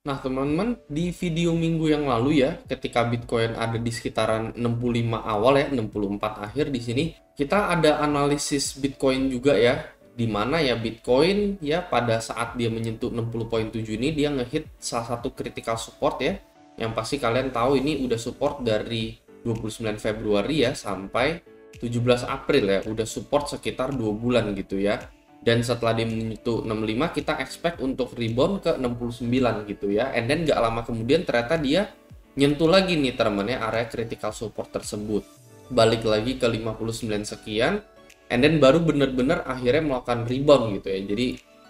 Nah, teman-teman, di video minggu yang lalu ya, ketika Bitcoin ada di sekitaran 65 awal ya, 64 akhir di sini, kita ada analisis Bitcoin juga ya, di mana ya Bitcoin ya pada saat dia menyentuh 60,7 ini dia ngehit salah satu critical support ya, yang pasti kalian tahu ini udah support dari 29 Februari ya sampai 17 April ya, udah support sekitar 2 bulan gitu ya. Dan setelah dia menyentuh 65, kita expect untuk rebound ke 69 gitu ya. And then gak lama kemudian ternyata dia nyentuh lagi nih teman-teman ya, area critical support tersebut. Balik lagi ke 59 sekian, and then baru bener-bener akhirnya melakukan rebound gitu ya. Jadi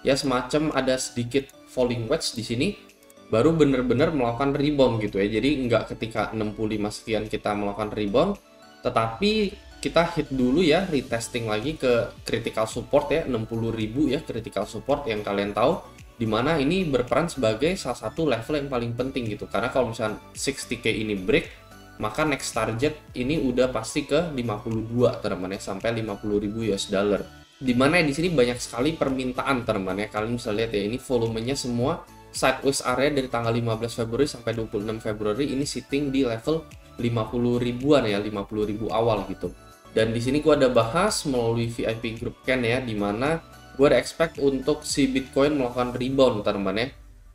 ya semacam ada sedikit falling wedge di sini, baru bener-bener melakukan rebound gitu ya. Jadi nggak ketika 65 sekian kita melakukan rebound, tetapi kita hit dulu ya, retesting lagi ke critical support ya, 60.000 ya, critical support yang kalian tahu, dimana ini berperan sebagai salah satu level yang paling penting gitu. Karena kalau misalnya 60k ini break, maka next target ini udah pasti ke 52 teman-teman ya, sampai 50.000 US dollar. Dimana di sini banyak sekali permintaan teman-teman ya, kalian bisa lihat ya, ini volumenya semua sideways area dari tanggal 15 Februari sampai 26 Februari ini sitting di level 50 ribuan ya, 50 ribu awal gitu. Dan di sini gue ada bahas melalui VIP Group Ken ya, dimana gue ada expect untuk si Bitcoin melakukan rebound teman-teman ya.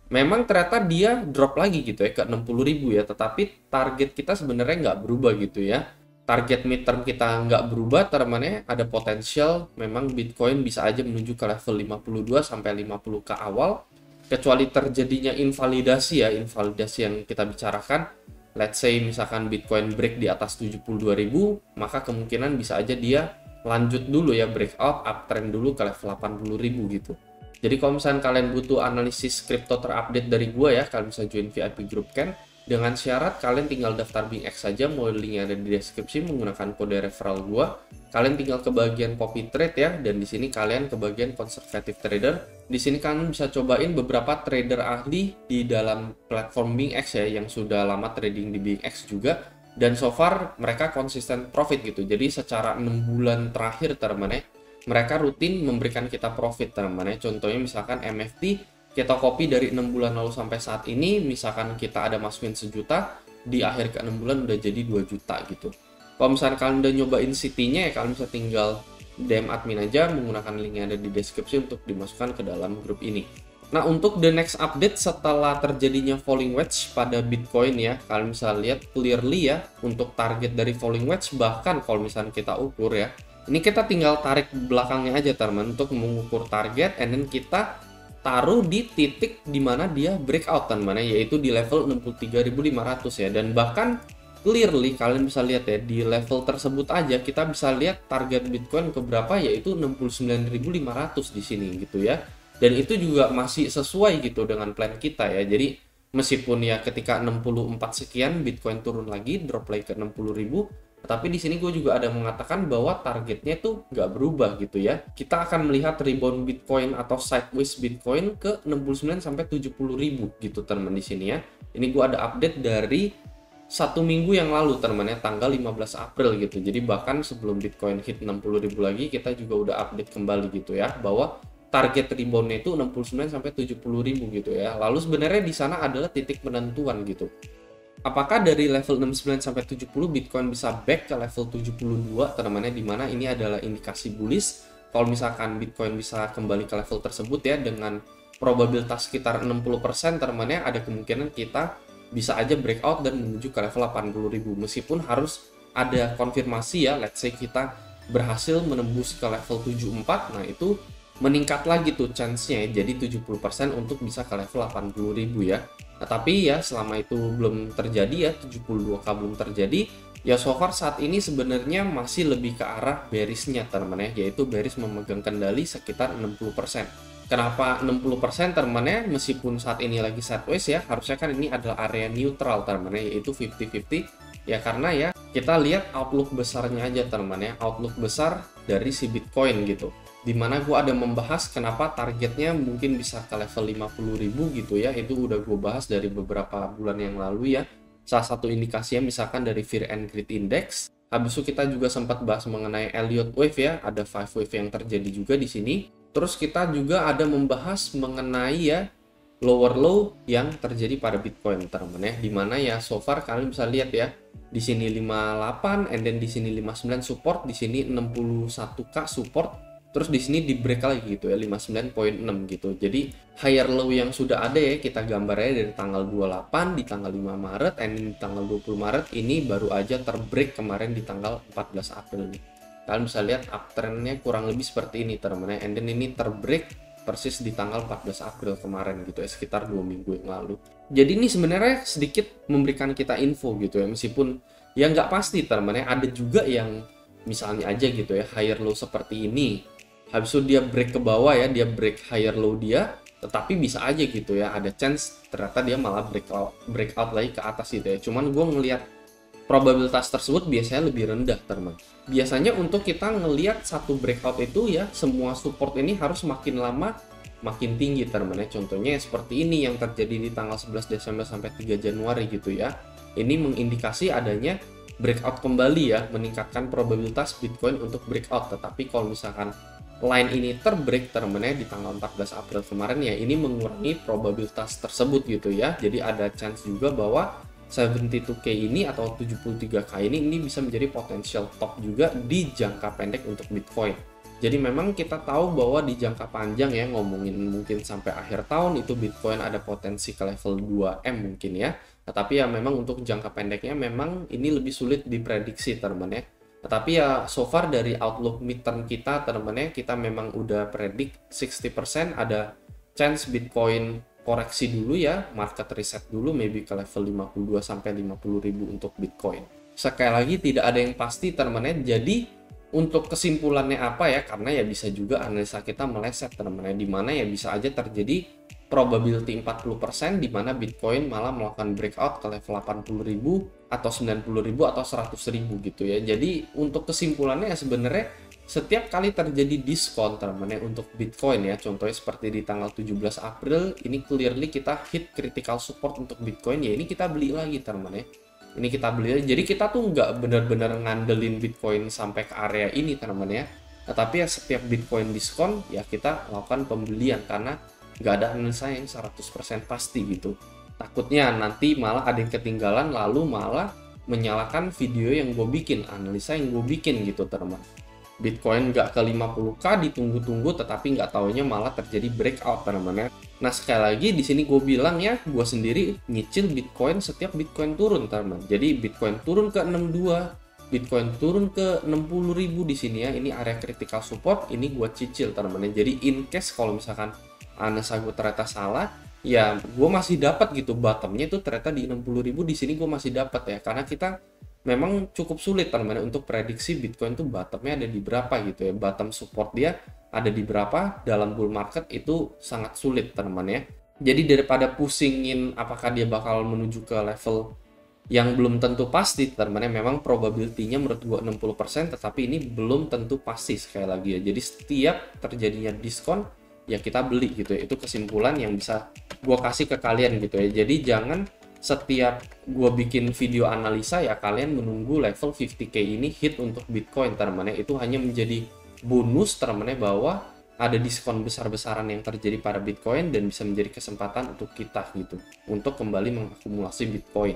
Memang ternyata dia drop lagi gitu ya ke 60.000 ya, tetapi target kita sebenarnya nggak berubah gitu ya. Target midterm kita nggak berubah teman-teman ya, ada potensial memang Bitcoin bisa aja menuju ke level 52 sampai 50 ke awal, kecuali terjadinya invalidasi ya, invalidasi yang kita bicarakan. Let's say misalkan Bitcoin break di atas 72.000, maka kemungkinan bisa aja dia lanjut dulu ya, breakout uptrend dulu ke level 80.000 gitu. Jadi kalau misalkan kalian butuh analisis kripto terupdate dari gua ya, kalian bisa join VIP Group Ken. Dengan syarat kalian tinggal daftar BingX saja, mau linknya ada di deskripsi menggunakan kode referral gua. Kalian tinggal ke bagian copy trade ya, dan di sini kalian ke bagian conservative trader. Di sini kalian bisa cobain beberapa trader ahli di dalam platform BingX ya, yang sudah lama trading di BingX juga. Dan so far mereka konsisten profit gitu. Jadi secara 6 bulan terakhir teman-teman ya, mereka rutin memberikan kita profit teman-teman ya. Contohnya misalkan MFT, kita copy dari 6 bulan lalu sampai saat ini, misalkan kita ada masukin 1 juta, di akhir ke 6 bulan udah jadi 2 juta gitu. Kalau misalkan kalian udah nyobain City-nya ya, kalian bisa tinggal DM admin aja menggunakan link yang ada di deskripsi untuk dimasukkan ke dalam grup ini. Nah, untuk the next update setelah terjadinya falling wedge pada Bitcoin ya, kalian bisa lihat clearly ya, untuk target dari falling wedge, bahkan kalau misalkan kita ukur ya, ini kita tinggal tarik belakangnya aja teman untuk mengukur target, and then kita taruh di titik dimana dia breakout teman-teman, yaitu di level 63.500 ya. Dan bahkan clearly kalian bisa lihat ya, di level tersebut aja kita bisa lihat target Bitcoin ke berapa, yaitu 69.500 di sini gitu ya. Dan itu juga masih sesuai gitu dengan plan kita ya. Jadi meskipun ya ketika 64 sekian Bitcoin turun lagi, drop lagi ke 60.000, tapi di sini gue juga ada mengatakan bahwa targetnya tuh nggak berubah gitu ya. Kita akan melihat rebound Bitcoin atau sideways Bitcoin ke 69 sampai 70.000 gitu teman di sini ya. Ini gue ada update dari 1 minggu yang lalu teman ya, tanggal 15 April gitu. Jadi bahkan sebelum Bitcoin hit 60.000 lagi, kita juga udah update kembali gitu ya, bahwa target reboundnya itu 69 sampai 70.000 gitu ya. Lalu sebenarnya di sana adalah titik penentuan gitu. Apakah dari level 69 sampai 70 Bitcoin bisa back ke level 72 teman-teman, di mana ini adalah indikasi bullish. Kalau misalkan Bitcoin bisa kembali ke level tersebut ya, dengan probabilitas sekitar 60% teman-teman, ada kemungkinan kita bisa aja breakout dan menuju ke level 80.000, meskipun harus ada konfirmasi ya. Let's say kita berhasil menembus ke level 74, nah itu meningkat lagi tuh chance-nya ya, jadi 70% untuk bisa ke level 80.000 ya. Nah, tapi ya selama itu belum terjadi ya, 72k belum terjadi, ya so far saat ini sebenarnya masih lebih ke arah bearish-nya teman-teman ya, yaitu bearish memegang kendali sekitar 60%. Kenapa 60% teman-teman ya? Meskipun saat ini lagi sideways ya, harusnya kan ini adalah area neutral teman-teman ya, yaitu 50-50 ya, karena ya kita lihat outlook besarnya aja teman-teman ya, outlook besar dari si Bitcoin gitu. Dimana gue ada membahas kenapa targetnya mungkin bisa ke level 50.000 gitu ya. Itu udah gue bahas dari beberapa bulan yang lalu ya. Salah satu indikasinya misalkan dari Fear and Greed Index. Habis itu kita juga sempat bahas mengenai Elliott Wave ya, ada 5 wave yang terjadi juga di sini. Terus kita juga ada membahas mengenai ya lower low yang terjadi pada Bitcoin teman ya, dimana ya so far kalian bisa lihat ya di sini 58 and then di sini 59 support, di sini 61k support, terus di sini di break lagi gitu ya 59.6 gitu. Jadi higher low yang sudah ada ya kita gambarnya dari tanggal 28 di tanggal 5 Maret and di tanggal 20 Maret ini baru aja terbreak kemarin di tanggal 14 April nih. Kalian bisa lihat uptrendnya kurang lebih seperti ini teman ya, and then ini terbreak persis di tanggal 14 April kemarin gitu ya, sekitar 2 minggu yang lalu. Jadi ini sebenarnya sedikit memberikan kita info gitu ya, meskipun ya nggak pasti teman-teman, ada juga yang misalnya aja gitu ya higher low seperti ini, habis itu dia break ke bawah ya, dia break higher low dia, tetapi bisa aja gitu ya ada chance ternyata dia malah breakout lagi ke atas gitu ya. Cuman gue ngelihat probabilitas tersebut biasanya lebih rendah teman. Biasanya untuk kita ngelihat satu breakout itu ya semua support ini harus makin lama makin tinggi teman ya. Contohnya seperti ini yang terjadi di tanggal 11 Desember sampai 3 Januari gitu ya. Ini mengindikasi adanya breakout kembali ya, meningkatkan probabilitas Bitcoin untuk breakout. Tetapi kalau misalkan line ini terbreak teman ya di tanggal 14 April kemarin ya, ini mengurangi probabilitas tersebut gitu ya. Jadi ada chance juga bahwa 72K ini atau 73K ini bisa menjadi potensial top juga di jangka pendek untuk Bitcoin. Jadi memang kita tahu bahwa di jangka panjang ya, ngomongin mungkin sampai akhir tahun itu Bitcoin ada potensi ke level 2M mungkin ya. Tetapi ya memang untuk jangka pendeknya memang ini lebih sulit diprediksi teman ya. Tetapi ya so far dari outlook midterm kita teman ya, kita memang udah predik 60% ada chance Bitcoin koreksi dulu ya, market reset dulu maybe ke level 52 sampai 50 ribu untuk Bitcoin. Sekali lagi tidak ada yang pasti teman-teman. Jadi untuk kesimpulannya apa ya, karena ya bisa juga analisa kita meleset teman-teman, di mana ya bisa aja terjadi probability 40% di mana Bitcoin malah melakukan breakout ke level 80 ribu atau 90 ribu atau 100 ribu gitu ya. Jadi untuk kesimpulannya ya sebenarnya setiap kali terjadi diskon teman-teman untuk Bitcoin ya, contohnya seperti di tanggal 17 April ini clearly kita hit critical support untuk Bitcoin ya, ini kita beli lagi teman-teman ya. Ini kita beli lagi. Jadi kita tuh nggak benar-benar ngandelin Bitcoin sampai ke area ini teman-teman ya. Tetapi ya setiap Bitcoin diskon ya kita lakukan pembelian karena nggak ada analisa yang 100% pasti gitu. Takutnya nanti malah ada yang ketinggalan lalu malah menyalakan video yang gue bikin, analisa yang gue bikin gitu teman-teman. Bitcoin nggak ke 50k ditunggu-tunggu tetapi nggak taunya malah terjadi breakout teman-teman. Nah sekali lagi di sini gue bilang ya, gue sendiri nyicil Bitcoin setiap Bitcoin turun teman. Jadi Bitcoin turun ke 62, Bitcoin turun ke 60 ribu di sini ya, ini area critical support, ini gue cicil teman-teman. Jadi in case kalau misalkan analisa gue ternyata salah, ya gue masih dapat gitu bottomnya itu ternyata di 60 ribu, di sini gue masih dapat ya, karena kita memang cukup sulit teman-teman untuk prediksi Bitcoin tuh bottomnya ada di berapa gitu ya, bottom support dia ada di berapa dalam bull market itu sangat sulit teman-teman ya. Jadi daripada pusingin apakah dia bakal menuju ke level yang belum tentu pasti teman-teman ya, memang probability-nya menurut gua 60% tetapi ini belum tentu pasti sekali lagi ya. Jadi setiap terjadinya diskon ya kita beli gitu ya, itu kesimpulan yang bisa gua kasih ke kalian gitu ya. Jadi jangan setiap gue bikin video analisa ya kalian menunggu level 50k ini hit untuk Bitcoin teman-teman, itu hanya menjadi bonus teman-teman bahwa ada diskon besar-besaran yang terjadi pada Bitcoin dan bisa menjadi kesempatan untuk kita gitu untuk kembali mengakumulasi Bitcoin,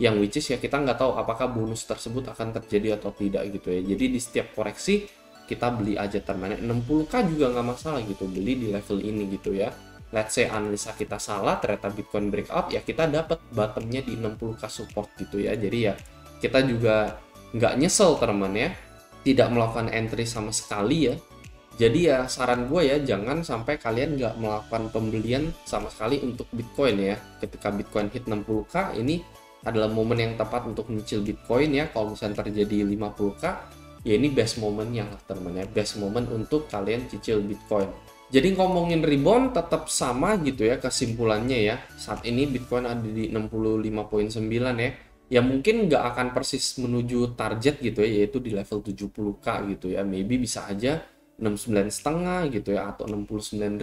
yang which is ya kita nggak tahu apakah bonus tersebut akan terjadi atau tidak gitu ya. Jadi di setiap koreksi kita beli aja teman-teman, 60k juga nggak masalah gitu, beli di level ini gitu ya. Let's say analisa kita salah, ternyata Bitcoin breakout, ya kita dapat bottomnya di 60k support gitu ya. Jadi ya kita juga nggak nyesel teman ya, tidak melakukan entry sama sekali ya. Jadi ya saran gue ya jangan sampai kalian nggak melakukan pembelian sama sekali untuk Bitcoin ya. Ketika Bitcoin hit 60k ini adalah momen yang tepat untuk nyicil Bitcoin ya. Kalau misalnya terjadi 50k ya ini best momennya lah teman ya, best moment untuk kalian cicil Bitcoin. Jadi ngomongin rebound tetap sama gitu ya kesimpulannya ya. Saat ini Bitcoin ada di 65.9 ya. Ya mungkin nggak akan persis menuju target gitu ya, yaitu di level 70k gitu ya. Maybe bisa aja 69,5 gitu ya, atau 69.000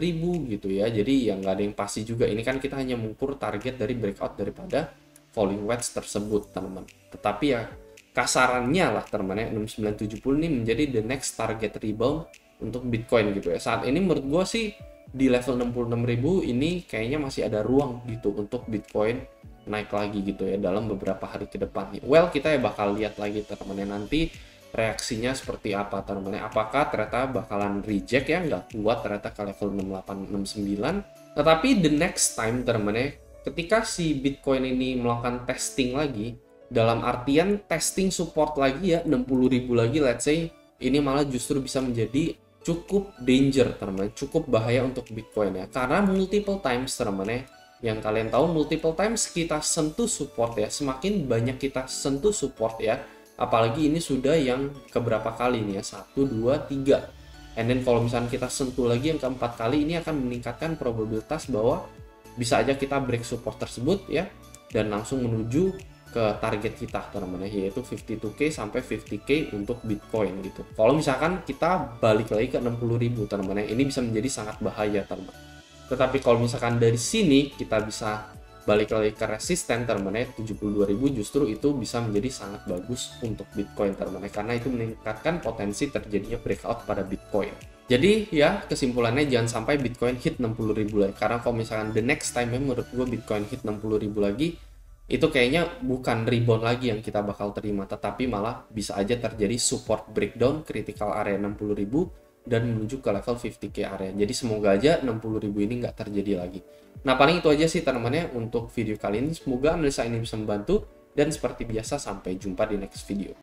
gitu ya. Jadi ya nggak ada yang pasti juga. Ini kan kita hanya mengukur target dari breakout daripada falling wedge tersebut teman-teman. Tetapi ya kasarannya lah teman-teman ya, 6970 ini menjadi the next target rebound untuk Bitcoin gitu ya. Saat ini menurut gue sih di level 66.000 ini kayaknya masih ada ruang gitu untuk Bitcoin naik lagi gitu ya dalam beberapa hari ke depan nih. Well, kita ya bakal lihat lagi teman-teman nanti reaksinya seperti apa teman-teman. Apakah ternyata bakalan reject ya, nggak kuat ternyata ke level 68, 69. Tetapi the next time teman-teman, ketika si Bitcoin ini melakukan testing lagi, dalam artian testing support lagi ya 60.000 lagi, let's say ini malah justru bisa menjadi cukup danger teman-teman, cukup bahaya untuk Bitcoin ya. Karena multiple times teman-teman, yang kalian tahu multiple times kita sentuh support ya, semakin banyak kita sentuh support ya, apalagi ini sudah yang keberapa kali nih ya, 1, 2, 3, and then kalau misalnya kita sentuh lagi yang keempat kali, ini akan meningkatkan probabilitas bahwa bisa aja kita break support tersebut ya, dan langsung menuju ke target kita teman-teman, yaitu 52k sampai 50k untuk Bitcoin gitu. Kalau misalkan kita balik lagi ke 60.000 teman-teman, ini bisa menjadi sangat bahaya teman-teman. Tetapi kalau misalkan dari sini kita bisa balik lagi ke resisten teman-teman, 72.000 justru itu bisa menjadi sangat bagus untuk Bitcoin teman-teman, karena itu meningkatkan potensi terjadinya breakout pada Bitcoin. Jadi ya kesimpulannya jangan sampai Bitcoin hit 60.000 lagi, karena kalau misalkan the next time menurut gue Bitcoin hit 60.000 lagi, itu kayaknya bukan rebound lagi yang kita bakal terima, tetapi malah bisa aja terjadi support breakdown critical area 60.000 dan menuju ke level 50k area. Jadi semoga aja 60.000 ini nggak terjadi lagi. Nah paling itu aja sih teman-teman untuk video kali ini. Semoga analisa ini bisa membantu, dan seperti biasa sampai jumpa di next video.